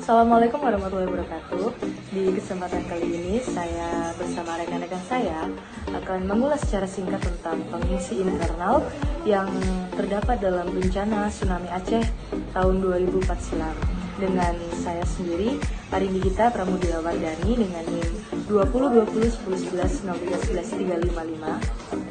Assalamualaikum warahmatullahi wabarakatuh. Di kesempatan kali ini saya bersama rekan-rekan saya akan mengulas secara singkat tentang pengungsi internal yang terdapat dalam bencana tsunami Aceh tahun 2004 silam. Dengan saya sendiri, Arindy Gita Pramudia Wardani dengan NIM 202010110355.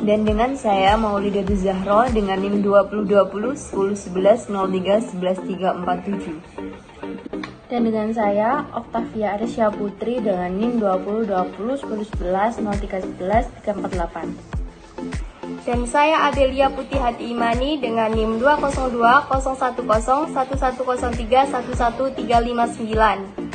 Dan dengan saya Maulida Zahro dengan NIM 20201011031147. Dan dengan saya Oktavia Arisya Putri dengan NIM 20201011031148. Dan saya Adelia Putih Hati Imani dengan NIM 2020101031139.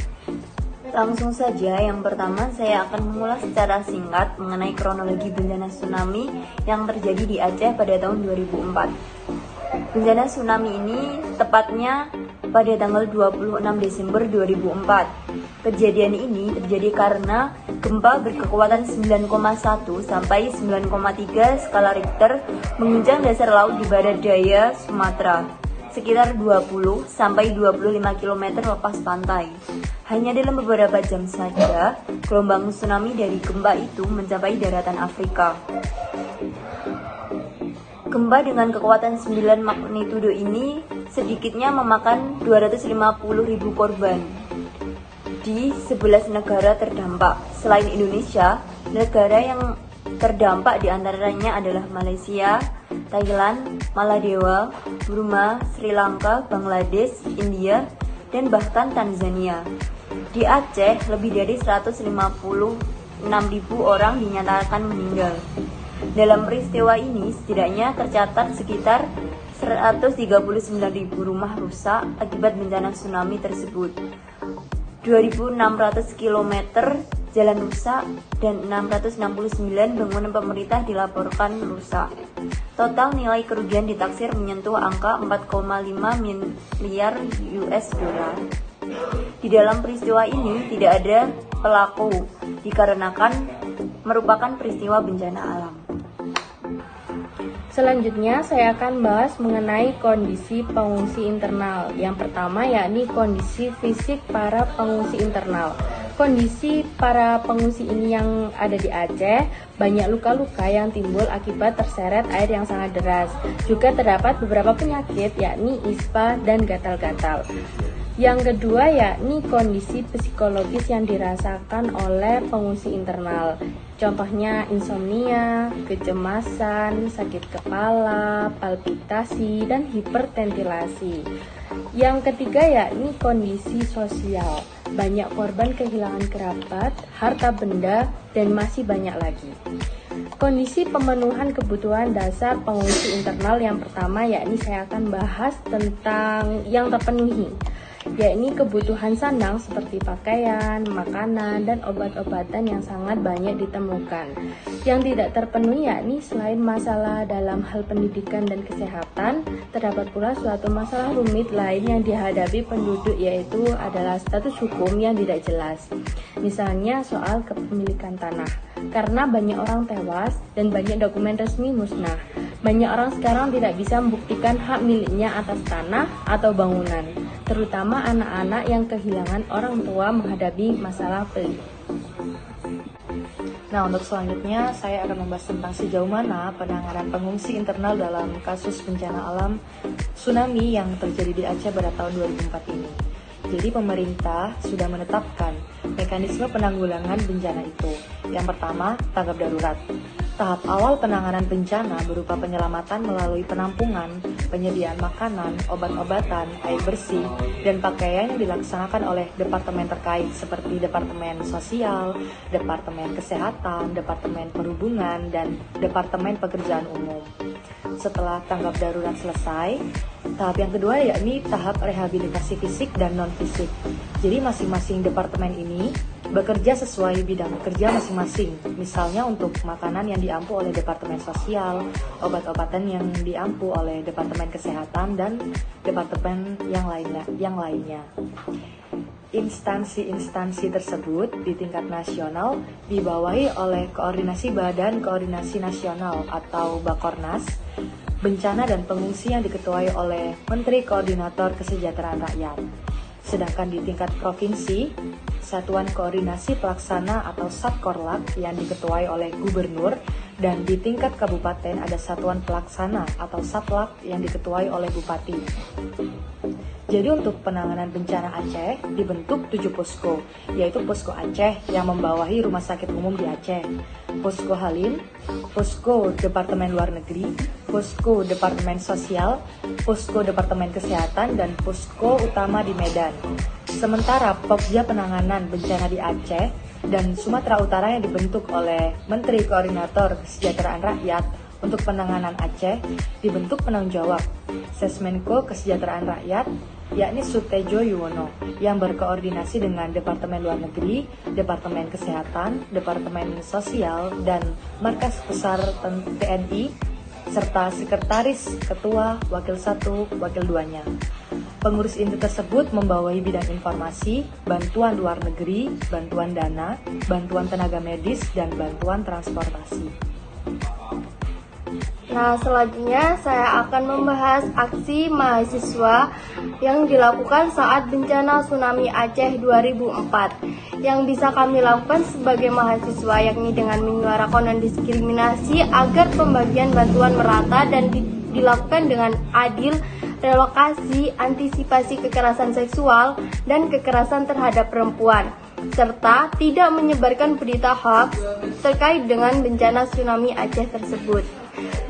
Langsung saja, yang pertama saya akan mengulas secara singkat mengenai kronologi bencana tsunami yang terjadi di Aceh pada tahun 2004. Bencana tsunami ini tepatnya pada tanggal 26 Desember 2004. Kejadian ini terjadi karena gempa berkekuatan 9,1 sampai 9,3 skala Richter mengguncang dasar laut di barat daya Sumatera, sekitar 20 sampai 25 km lepas pantai. Hanya dalam beberapa jam saja, gelombang tsunami dari gempa itu mencapai daratan Afrika. Gempa dengan kekuatan 9 magnitudo ini sedikitnya memakan 250.000 korban di 11 negara terdampak. Selain Indonesia, negara yang terdampak diantaranya adalah Malaysia, Thailand, Maladewa, Burma, Sri Lanka, Bangladesh, India, dan bahkan Tanzania. Di Aceh, lebih dari 156.000 orang dinyatakan meninggal. Dalam peristiwa ini, setidaknya tercatat sekitar 139.000 rumah rusak akibat bencana tsunami tersebut. 2.600 km jalan rusak dan 669 bangunan pemerintah dilaporkan rusak. Total nilai kerugian ditaksir menyentuh angka 4,5 miliar US dollar. Di dalam peristiwa ini tidak ada pelaku dikarenakan merupakan peristiwa bencana alam. Selanjutnya saya akan bahas mengenai kondisi pengungsi internal. Yang pertama yakni kondisi fisik para pengungsi internal. Kondisi para pengungsi ini yang ada di Aceh, banyak luka-luka yang timbul akibat terseret air yang sangat deras. Juga terdapat beberapa penyakit yakni ispa dan gatal-gatal. Yang kedua yakni kondisi psikologis yang dirasakan oleh pengungsi internal. Contohnya insomnia, kecemasan, sakit kepala, palpitasi, dan hiperventilasi. Yang ketiga yakni kondisi sosial. Banyak korban kehilangan kerabat, harta benda, dan masih banyak lagi. Kondisi pemenuhan kebutuhan dasar pengungsi internal yang pertama yakni saya akan bahas tentang yang terpenuhi, yakni kebutuhan sandang seperti pakaian, makanan, dan obat-obatan yang sangat banyak ditemukan. Yang tidak terpenuhi yakni selain masalah dalam hal pendidikan dan kesehatan, terdapat pula suatu masalah rumit lain yang dihadapi penduduk, yaitu adalah status hukum yang tidak jelas. Misalnya soal kepemilikan tanah, karena banyak orang tewas dan banyak dokumen resmi musnah. Banyak orang sekarang tidak bisa membuktikan hak miliknya atas tanah atau bangunan, terutama anak-anak yang kehilangan orang tua menghadapi masalah pelik. Nah, untuk selanjutnya saya akan membahas tentang sejauh mana penanganan pengungsi internal dalam kasus bencana alam tsunami yang terjadi di Aceh pada tahun 2004 ini. Jadi pemerintah sudah menetapkan mekanisme penanggulangan bencana itu. Yang pertama, tanggap darurat. Tahap awal penanganan bencana berupa penyelamatan melalui penampungan, penyediaan makanan, obat-obatan, air bersih, dan pakaian yang dilaksanakan oleh departemen terkait seperti Departemen Sosial, Departemen Kesehatan, Departemen Perhubungan, dan Departemen Pekerjaan Umum. Setelah tanggap darurat selesai, tahap yang kedua yakni tahap rehabilitasi fisik dan non-fisik. Jadi masing-masing departemen ini bekerja sesuai bidang kerja masing-masing. Misalnya untuk makanan yang diampu oleh Departemen Sosial, obat-obatan yang diampu oleh Departemen Kesehatan, dan departemen yang lainnya. Instansi-instansi tersebut di tingkat nasional dibawahi oleh Koordinasi Badan Koordinasi Nasional atau Bakornas, Bencana dan Pengungsi yang diketuai oleh Menteri Koordinator Kesejahteraan Rakyat. Sedangkan di tingkat provinsi, Satuan Koordinasi Pelaksana atau Satkorlak yang diketuai oleh gubernur, dan di tingkat kabupaten ada Satuan Pelaksana atau Satlak yang diketuai oleh bupati. Jadi untuk penanganan bencana Aceh dibentuk 7 posko, yaitu Posko Aceh yang membawahi Rumah Sakit Umum di Aceh, Posko Halim, Posko Departemen Luar Negeri, Posko Departemen Sosial, Posko Departemen Kesehatan, dan Posko Utama di Medan. Sementara Pokja Penanganan Bencana di Aceh dan Sumatera Utara yang dibentuk oleh Menteri Koordinator Kesejahteraan Rakyat untuk penanganan Aceh dibentuk penanggung jawab Sesmenko Kesejahteraan Rakyat, yakni Sutejo Yuwono, yang berkoordinasi dengan Departemen Luar Negeri, Departemen Kesehatan, Departemen Sosial, dan Markas Besar TNI, serta Sekretaris, Ketua, Wakil 1, Wakil 2-nya. Pengurus inti tersebut membawahi bidang informasi, bantuan luar negeri, bantuan dana, bantuan tenaga medis, dan bantuan transportasi. Nah, selanjutnya saya akan membahas aksi mahasiswa yang dilakukan saat bencana tsunami Aceh 2004. Yang bisa kami lakukan sebagai mahasiswa yakni dengan menyuarakan non-diskriminasi agar pembagian bantuan merata dan dilakukan dengan adil, relokasi, antisipasi kekerasan seksual dan kekerasan terhadap perempuan, serta tidak menyebarkan berita hoax terkait dengan bencana tsunami Aceh tersebut.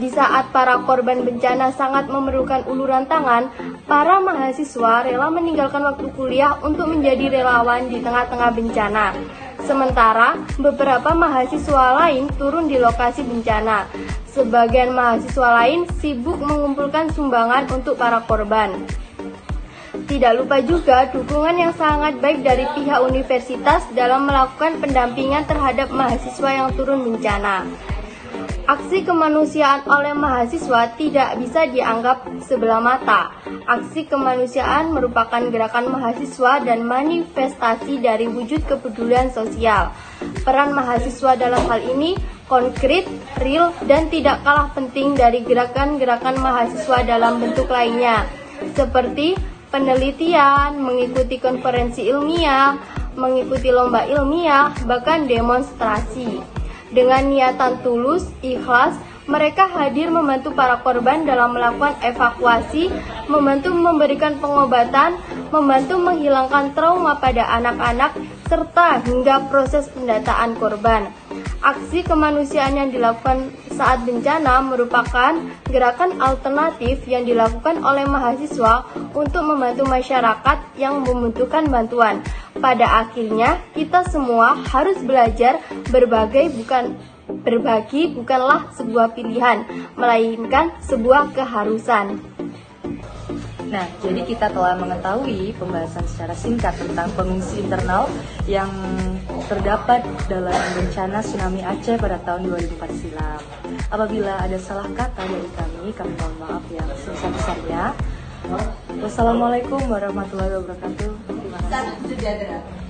Di saat para korban bencana sangat memerlukan uluran tangan, para mahasiswa rela meninggalkan waktu kuliah untuk menjadi relawan di tengah-tengah bencana. Sementara beberapa mahasiswa lain turun di lokasi bencana. Sebagian mahasiswa lain sibuk mengumpulkan sumbangan untuk para korban. Tidak lupa juga dukungan yang sangat baik dari pihak universitas dalam melakukan pendampingan terhadap mahasiswa yang turun bencana. Aksi kemanusiaan oleh mahasiswa tidak bisa dianggap sebelah mata. Aksi kemanusiaan merupakan gerakan mahasiswa dan manifestasi dari wujud kepedulian sosial. Peran mahasiswa dalam hal ini konkret, real, dan tidak kalah penting dari gerakan-gerakan mahasiswa dalam bentuk lainnya, seperti penelitian, mengikuti konferensi ilmiah, mengikuti lomba ilmiah, bahkan demonstrasi. Dengan niatan tulus, ikhlas, mereka hadir membantu para korban dalam melakukan evakuasi, membantu memberikan pengobatan, membantu menghilangkan trauma pada anak-anak, serta hingga proses pendataan korban. Aksi kemanusiaan yang dilakukan saat bencana merupakan gerakan alternatif yang dilakukan oleh mahasiswa untuk membantu masyarakat yang membutuhkan bantuan. Pada akhirnya, kita semua harus belajar berbagi bukanlah sebuah pilihan, melainkan sebuah keharusan. Nah, jadi kita telah mengetahui pembahasan secara singkat tentang pengungsi internal yang terdapat dalam bencana tsunami Aceh pada tahun 2004 silam. Apabila ada salah kata dari kami mohon maaf yang sebesar-besarnya. Wassalamualaikum warahmatullahi wabarakatuh. Terima kasih.